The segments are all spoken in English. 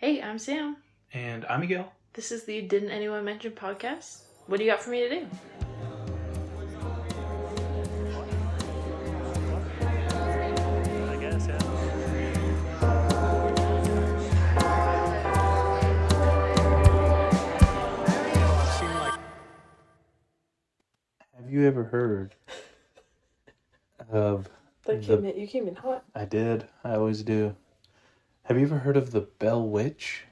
Hey, I'm Sam. And I'm Miguel. This is the Didn't Anyone Mention podcast. What do you got for me to do? I guess, yeah. Have you ever heard of You came in hot. I did. I always do. Have you ever heard of the Bell Witch?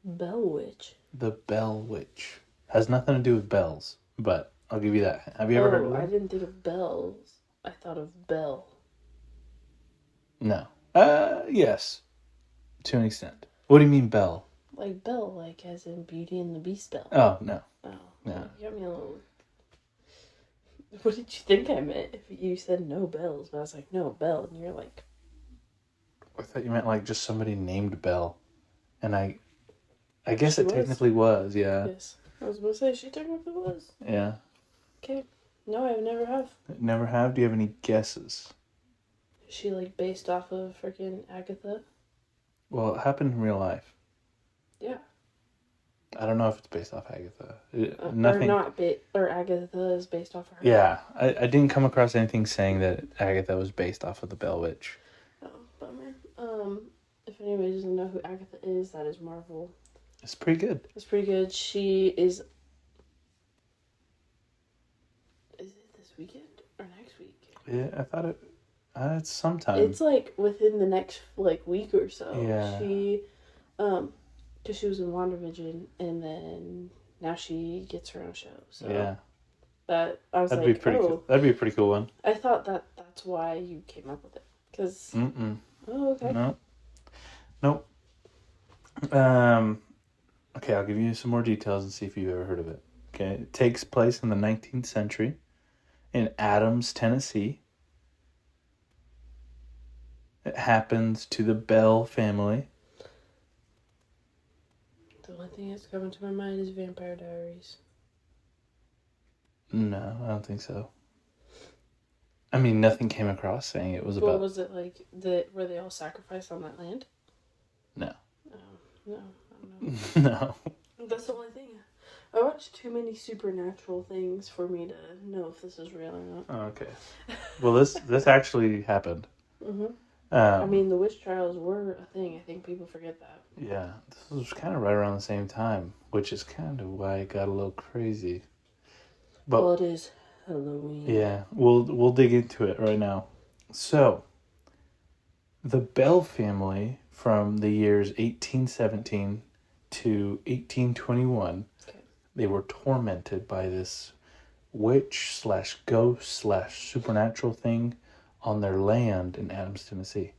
Bell Witch? The Bell Witch. Has nothing to do with bells, but I'll give you that. Have you ever heard of I that? didn't think of bells. I thought of bell. No. Yes. To an extent. What do you mean bell? Like bell, like as in Beauty and the Beast bell. Oh, no. Oh. No. You got me a little... What did you think I meant? If you said no bells, but I was like, no, bell, and you're like... I thought you meant like just somebody named Bell. And I guess She it was. technically was, yeah. Yes. I was going to say, she technically was. Yeah. Okay. No, I never have. Never have? Do you have any guesses? Is she like based off of freaking Agatha? Well, it happened in real life. Yeah. I don't know if it's based off Agatha. Nothing. Or Agatha is based off of her. Yeah, I didn't come across anything saying that Agatha was based off of the Bell Witch. Oh, bummer. If anybody doesn't know who Agatha is, that is Marvel. It's pretty good. It's pretty good. She is... Is it this weekend or next week? Yeah, I thought it. It's sometime. It's like within the next week or so. Yeah. She, because she was in WandaVision, and then now she gets her own show. So Yeah. That I was That'd like, be pretty cool. That'd be a pretty cool one. I thought that's why you came up with it. Cause. Oh, okay. Nope. Okay, I'll give you some more details and see if you've ever heard of it. Okay, it takes place in the 19th century in Adams, Tennessee. It happens to the Bell family. The only thing that's coming to my mind is Vampire Diaries. No, I don't think so. I mean, nothing came across saying it was about... What was it like? Were they all sacrificed on that land? No. Oh, no, I don't know. No. That's the only thing. I watched too many supernatural things for me to know if this is real or not. Oh, okay. Well, this actually happened. Mm-hmm. I mean, the witch trials were a thing. I think people forget that. Yeah, this was kind of right around the same time, which is kind of why it got a little crazy. But, well, it is Halloween. Yeah, we'll dig into it right now. So, the Bell family from the years 1817 to 1821, okay, they were tormented by this witch / ghost / supernatural thing on their land in Adams, Tennessee.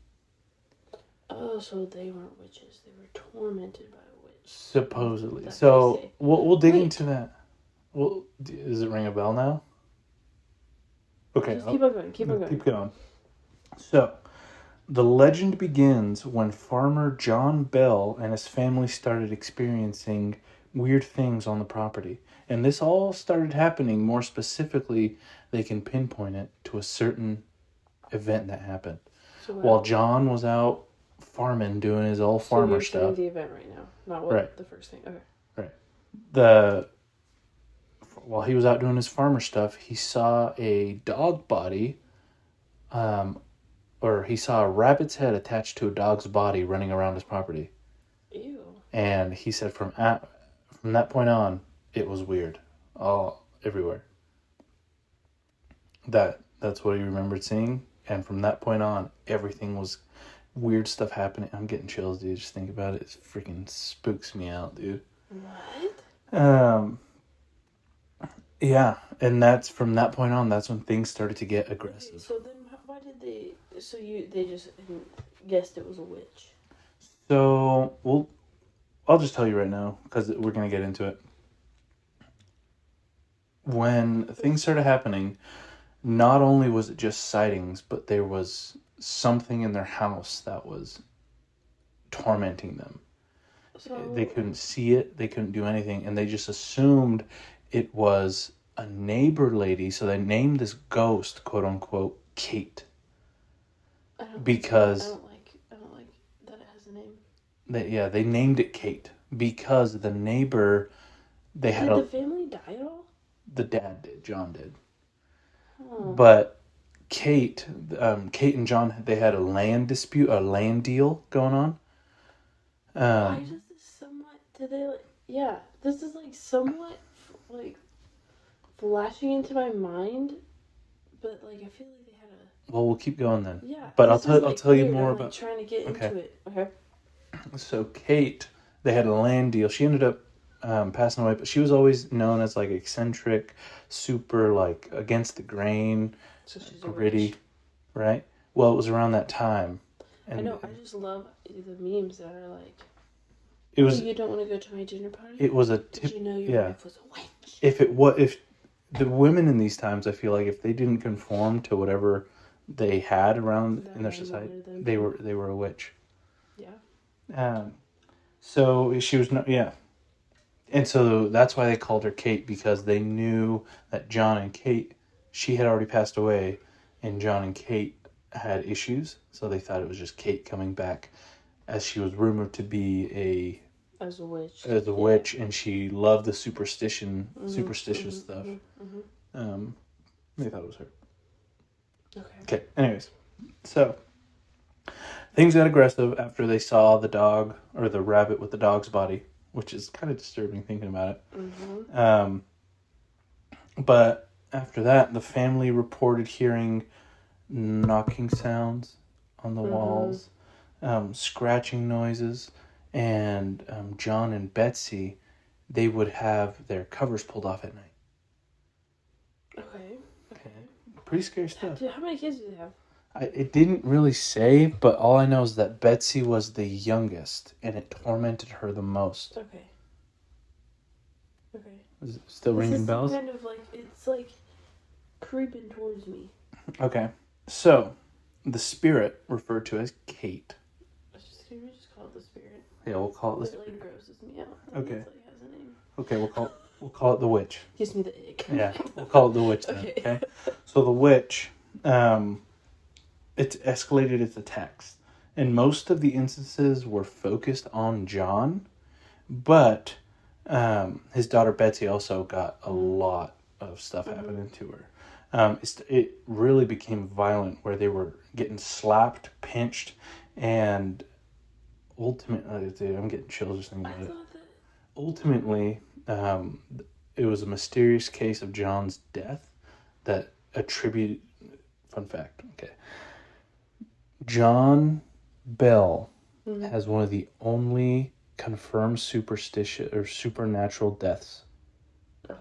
Oh, so they weren't witches. They were tormented by a witch. Supposedly. That's So we'll dig Wait. into that. Well, does it ring a bell now? Okay. Just keep on going. Keep on going. Keep going. So, the legend begins when farmer John Bell and his family started experiencing weird things on the property. And this all started happening, more specifically, they can pinpoint it to a certain event that happened. So While John was out farming, doing his old farmer you're stuff. saying the event right now, not what Right. the first thing. Okay. While he was out doing his farmer stuff, he saw a dog body, or he saw a rabbit's head attached to a dog's body running around his property. Ew. And he said from that point on, it was weird, all everywhere. That's what he remembered seeing, and from that point on, everything was weird stuff happening. I'm getting chills, dude. Just think about it. It freaking spooks me out, dude. What? Yeah, and that's from that point on. That's when things started to get aggressive. Okay, so then, why did they? So they just guessed it was a witch. So, I'll just tell you right now because we're gonna get into it. When things started happening, not only was it just sightings, but there was something in their house that was tormenting them. So They couldn't see it, they couldn't do anything, and they just assumed it was a neighbor lady, so they named this ghost, quote unquote, Kate. I don't Because I don't like that it has a name. they named it Kate because the neighbor, they had Did the family die at all? the dad did, John did. Oh. But Kate and John, they had a land dispute, a land deal going on. Why does this somewhat? This is like somewhat like flashing into my mind, but like I feel like they had a. Well, we'll keep going then. Yeah. But this I'll tell you weird. more I'm, about. trying to get Okay. into it. Okay. So Kate, they had a land deal. She ended up passing away, but she was always known as like eccentric, super like against the grain, So she's gritty, right? Well, it was around that time. And I know. I just love the memes that are like. It was. You don't want to go to my dinner party. It was a. Did you know your wife was a witch? If the women in these times, I feel like if they didn't conform to whatever they had around in their society, they were a witch. Yeah. So she was not. Yeah. And so that's why they called her Kate, because they knew that John and Kate, she had already passed away, and John and Kate had issues, so they thought it was just Kate coming back, as she was rumored to be as a witch. Witch, and she loved the superstitious stuff. They thought it was her. Okay. Anyways, so things got aggressive after they saw the dog, or the rabbit with the dog's body, which is kind of disturbing thinking about it. But after that, the family reported hearing knocking sounds on the walls, scratching noises, and John and Betsy, they would have their covers pulled off at night. Okay. Pretty scary stuff. How many kids do they have? It didn't really say, but all I know is that Betsy was the youngest, and it tormented her the most. Okay. Is it still ringing bells? Kind of like, it's like creeping towards me. Okay. So, the spirit referred to as Kate. Can we just call it the spirit? Yeah, we'll call it the spirit. It like grosses me out. Okay. It like has a name. Okay, we'll call it the witch. Gives me the ick. Yeah, we'll call it the witch then. Okay. So the witch, it's escalated its attacks, and most of the instances were focused on John, but his daughter Betsy also got a lot of stuff happening to her. It really became violent, where they were getting slapped, pinched, and ultimately, I'm getting chills just thinking about it. Ultimately, it was a mysterious case of John's death that attributed. Fun fact, okay. John Bell has one of the only confirmed superstitious or supernatural deaths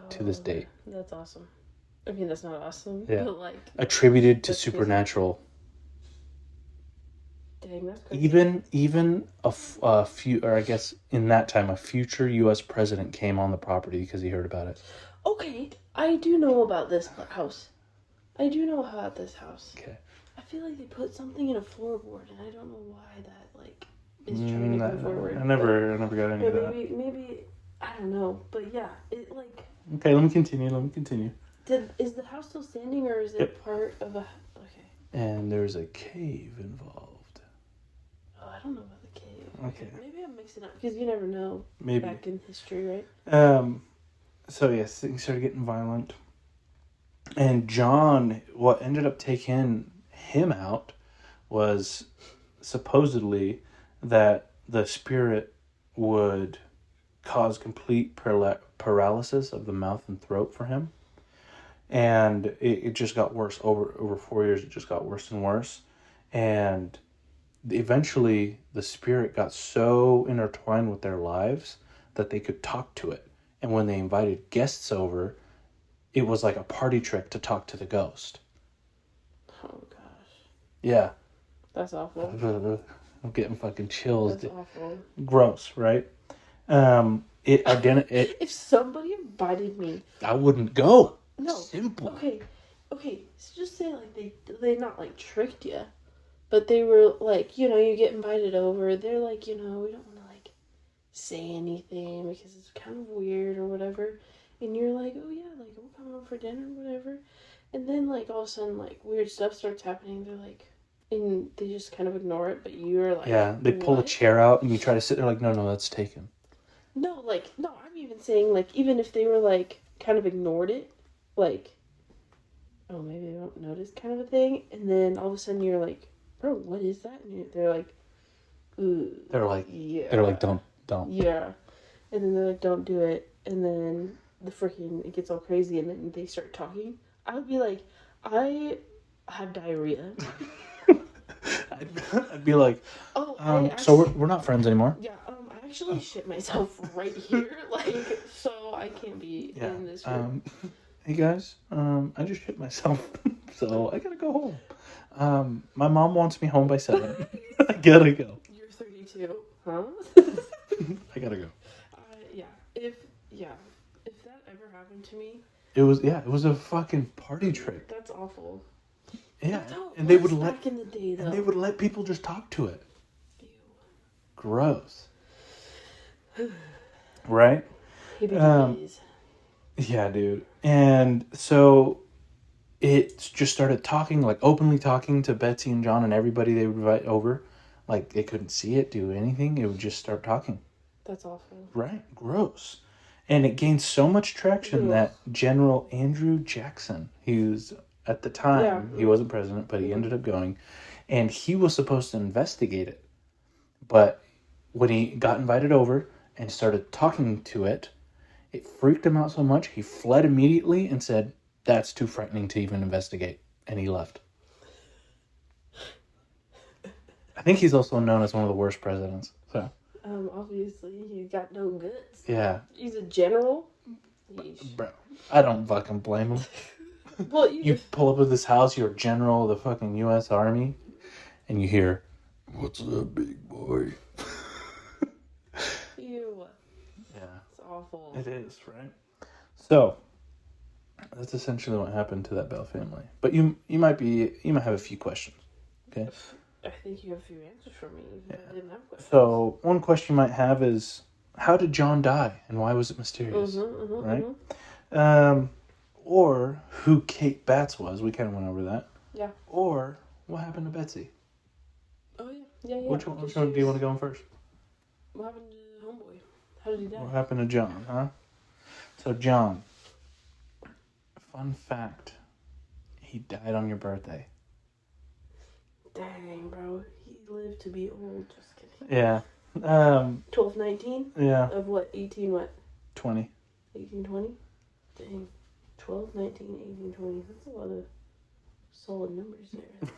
to this date. That's awesome. I mean, that's not awesome. Yeah. But like, attributed to supernatural. Dang, that's crazy. Even a few, or I guess in that time, a future U.S. president came on the property because he heard about it. Okay, I do know about this house. I do know about this house. Okay. I feel like they put something in a floorboard, and I don't know why that like is trying to go forward. I never got any of that. Maybe I don't know, but yeah, it like. Okay, let me continue. Is the house still standing, or is it part of a? Okay. And there's a cave involved. Oh, I don't know about the cave. Okay. Maybe I'm mixing up because you never know. Maybe. Back in history, right? So yes, things started getting violent. And John, what ended up taking him out was supposedly that the spirit would cause complete paralysis of the mouth and throat for him. And it just got worse. Over 4 years, it just got worse and worse. And eventually, the spirit got so intertwined with their lives that they could talk to it. And when they invited guests over, it was like a party trick to talk to the ghost. Oh, gosh. Yeah. That's awful. I'm getting fucking chills. That's awful. Gross, right? If somebody invited me, I wouldn't go. No. Simple. Okay. So just say like they not like tricked you, but they were like, you get invited over. They're like, we don't want to like say anything because it's kind of weird or whatever. And you're like, oh yeah, like we'll come over for dinner or whatever. And then like all of a sudden like weird stuff starts happening. They're like, and they just kind of ignore it, but you're like, Yeah, they pull a what? chair out and you try to sit there like, no, that's taken. No, like, no, I'm even saying, like, even if they were, like, kind of ignored it, like, oh, maybe they don't notice kind of a thing, and then all of a sudden you're like, bro, what is that? And they're like, ooh. They're like, yeah. don't. Yeah. And then they're like, don't do it. And then it gets all crazy, and then they start talking. I would be like, I have diarrhea. I'd be like, so we're not friends anymore. Yeah, I actually shit myself right here, like, so I can't be in this room. Hey guys, I just shit myself, so I gotta go home. My mom wants me home by 7. I gotta go. You're 32, huh? I gotta go. Yeah, if that ever happened to me, It was a fucking party trick. that's awful. Yeah, That's how it and they was would back in the day, though. and they would let people just talk to it. Ew. Gross. Right? Days. Yeah, dude. And so it just started talking, like openly talking to Betsy and John and everybody they would invite over. Like they couldn't see it, do anything. It would just start talking. That's awful. Right? Gross. And it gained so much traction that General Andrew Jackson, he was at the time, he wasn't president, but he ended up going, and he was supposed to investigate it. But when he got invited over and started talking to it, it freaked him out so much, he fled immediately and said, that's too frightening to even investigate. And he left. I think he's also known as one of the worst presidents. So. Obviously, he's got no guts. Yeah. He's a general. Yeesh. Bro, I don't fucking blame him. Well, you pull up at this house, you're a general of the fucking U.S. Army, and you hear, what's up, big boy? Ew. Yeah. It's awful. It is, right? So, that's essentially what happened to that Bell family. But you might have a few questions, okay? I think you have a few answers for me, even if I didn't have questions. So, one question you might have is, how did John die, and why was it mysterious? Right? Or who Kate Batts was. We kind of went over that. Yeah. Or what happened to Betsy? Oh, yeah. Yeah. Which one do you want to go on first? What happened to Homeboy? How did he die? What happened to John, huh? So, John, fun fact, he died on your birthday. Dang, bro. He lived to be old. Just kidding. Yeah. 12, 19? Yeah. Of what? 18 what? 20. 18, 20? Dang. 12, 19, 18, 20. That's a lot of solid numbers there.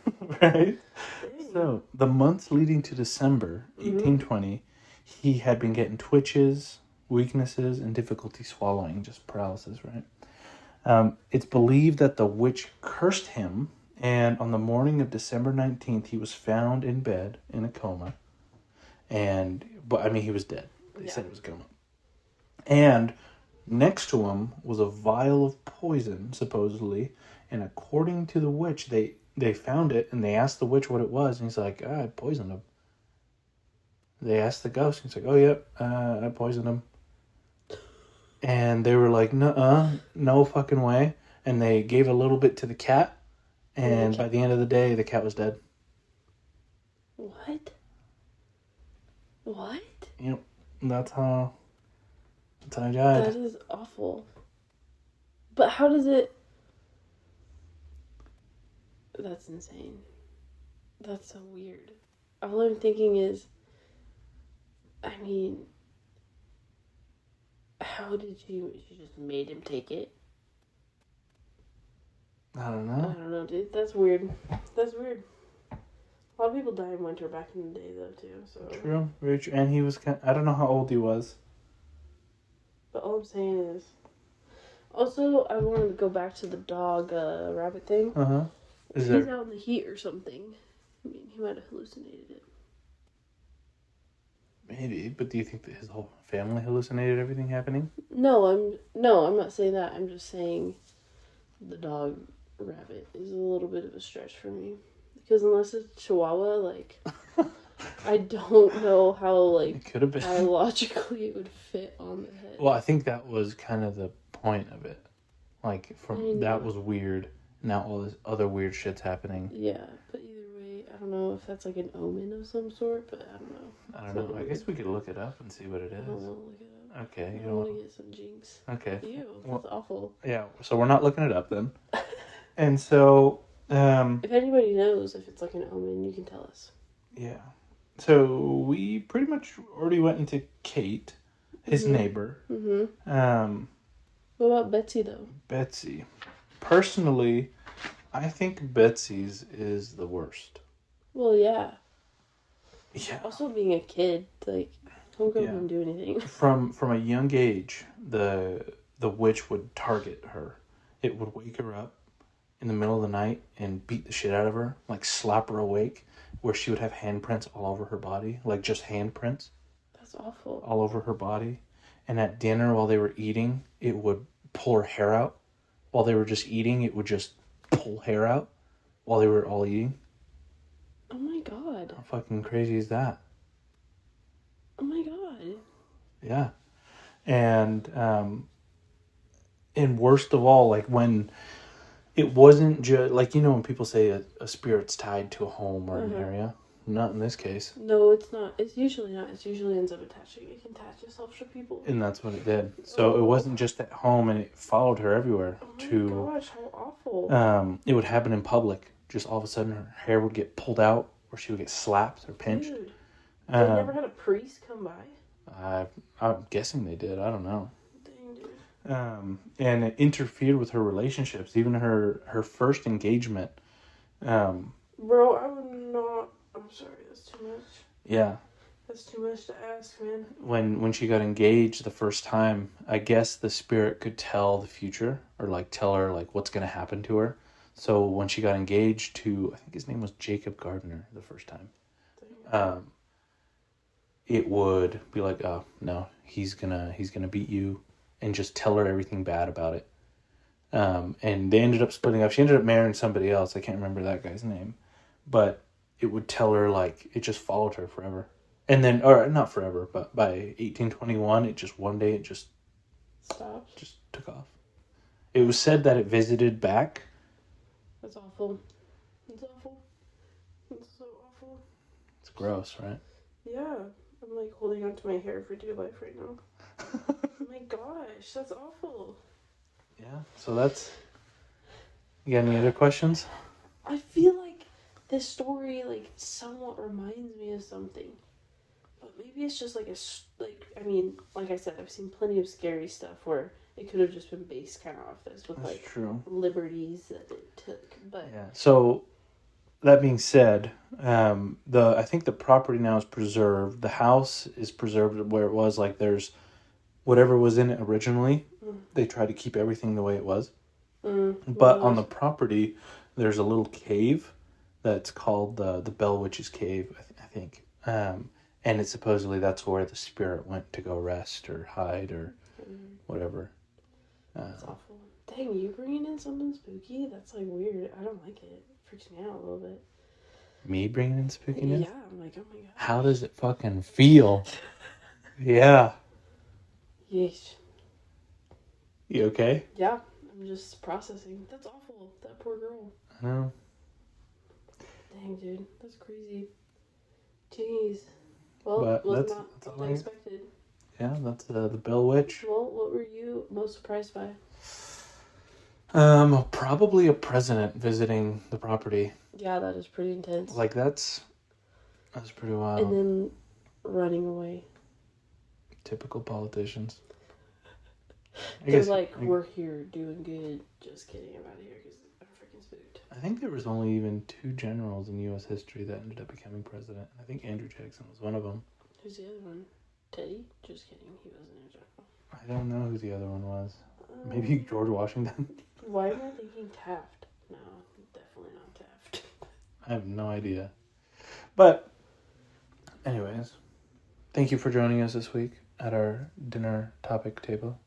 Right? Dang. So, the months leading to December 1820, he had been getting twitches, weaknesses, and difficulty swallowing, just paralysis, right? It's believed that the witch cursed him, and on the morning of December 19th, he was found in bed in a coma. But he was dead. They said it was a coma. And next to him was a vial of poison, supposedly, and according to the witch, they found it, and they asked the witch what it was, and he's like, I poisoned him. They asked the ghost, and he's like, oh, yep, I poisoned him. And they were like, no fucking way. And they gave a little bit to the cat, and by the end of the day, the cat was dead. What? What? Yep, that's how he died. That is awful. But how does it... That's insane. That's so weird. All I'm thinking is, how did she just made him take it? I don't I don't know, dude. That's weird. That's weird. A lot of people die in winter back in the day, though, too. So True, very true. And he was I don't know how old he was. But all I'm saying is... Also, I wanted to go back to the dog rabbit thing. Uh-huh. He's out in the heat or something. He might have hallucinated it. Maybe, but do you think that his whole family hallucinated everything happening? No, I'm not saying that. I'm just saying the dog rabbit is a little bit of a stretch for me. Because unless it's Chihuahua, I don't know how, it could have been biologically it would fit on the head. Well, I think that was kind of the point of it. That was weird. Now all this other weird shit's happening. Yeah, but either way, don't know if that's like an omen of some sort, but I don't know. I don't know. I guess we could look it up and see what it I is. don't know. Look it up. Okay. I You don't don't want want to get some jinx. Okay. Ew, Well, that's awful. Yeah. So we're not looking it up then. And so, If anybody knows if it's like an omen, you can tell us. yeah. So we pretty much already went into Kate, his neighbor. Mm-hmm. What about Betsy though? Betsy. Personally, I think Betsy's is the worst. Well, yeah. Yeah. Also, being a kid, like, homegirl didn't do anything. From a young age, the witch would target her. It would wake her up in the middle of the night and beat the shit out of her, like slap her awake, where she would have handprints all over her body, like just handprints. That's awful. All over her body. And at dinner, while they were eating, it would pull her hair out. While they were just eating, it would just pull hair out while they were all eating. Oh my god. How fucking crazy is that? Oh my god. Yeah. And worst of all, like when it wasn't just, like, you know, when people say a spirit's tied to a home or an area. Not in this case. No, it's not. It's usually not. It usually ends up attaching. It can attach itself to people. And that's what it did. So it wasn't just at home, and it followed her everywhere. Oh my gosh, how awful. It would happen in public. Just all of a sudden, her hair would get pulled out, or she would get slapped or pinched. Dude. They never had a priest come by? I'm guessing they did. I don't know. Dang, dude. And it interfered with her relationships. Even her first engagement. Bro, I would not... I'm sorry, that's too much. Yeah. That's too much to ask, man. When she got engaged the first time, I guess the spirit could tell the future, or like tell her like what's going to happen to her. So when she got engaged to, I think his name was Jacob Gardner the first time, it would be like, oh no, he's gonna beat you, and just tell her everything bad about it. And they ended up splitting up. She ended up marrying somebody else. I can't remember that guy's name, but it would tell her, like, it just followed her forever. And then, or not forever, but by 1821, it just, one day, it just stopped. Just took off. It was said that it visited back. That's awful. It's awful. It's so awful. It's gross, right? Yeah. I'm like holding on to my hair for dear life right now. Oh my gosh, that's awful. Yeah, so that's... You got any other questions? I feel like this story, like, somewhat reminds me of something. But maybe it's just like I mean, like I said, I've seen plenty of scary stuff where it could have just been based kind of off this with, That's like, true. liberties that it took. But yeah. So, that being said, I think the property now is preserved. The house is preserved where it was. Like, there's whatever was in it originally. They tried to keep everything the way it was. But on the property, there's a little cave that's called the Bell Witch's Cave, I think. And it's supposedly that's where the spirit went to go rest or hide or whatever. That's awful. Dang, you bringing in something spooky? That's, like, weird. I don't like it. It freaks me out a little bit. Me bringing in spookiness? Yeah, I'm like, oh my god. How does it fucking feel? Yeah. Yeesh. You okay? Yeah, I'm just processing. That's awful. That poor girl. I know. Dang, dude. That's crazy. Jeez. Well, But was that's not all what I expected. Yeah, that's the Bell Witch. Well, what were you most surprised by? Probably a president visiting the property. Yeah, that is pretty intense. Like, that's pretty wild. And then running away. Typical politicians. They're like, we're here doing good. Just kidding, I'm out of here because I'm freaking spooked. I think there was only even 2 generals in U.S. history that ended up becoming president. I think Andrew Jackson was one of them. Who's the other one? Teddy? Just kidding, he wasn't a general. I don't know who the other one was. Maybe George Washington? Why am I thinking Taft? No, definitely not Taft. I have no idea. But, anyways, thank you for joining us this week at our dinner topic table.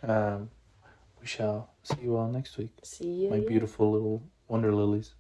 We shall see you all next week. See you. My beautiful little wonder lilies.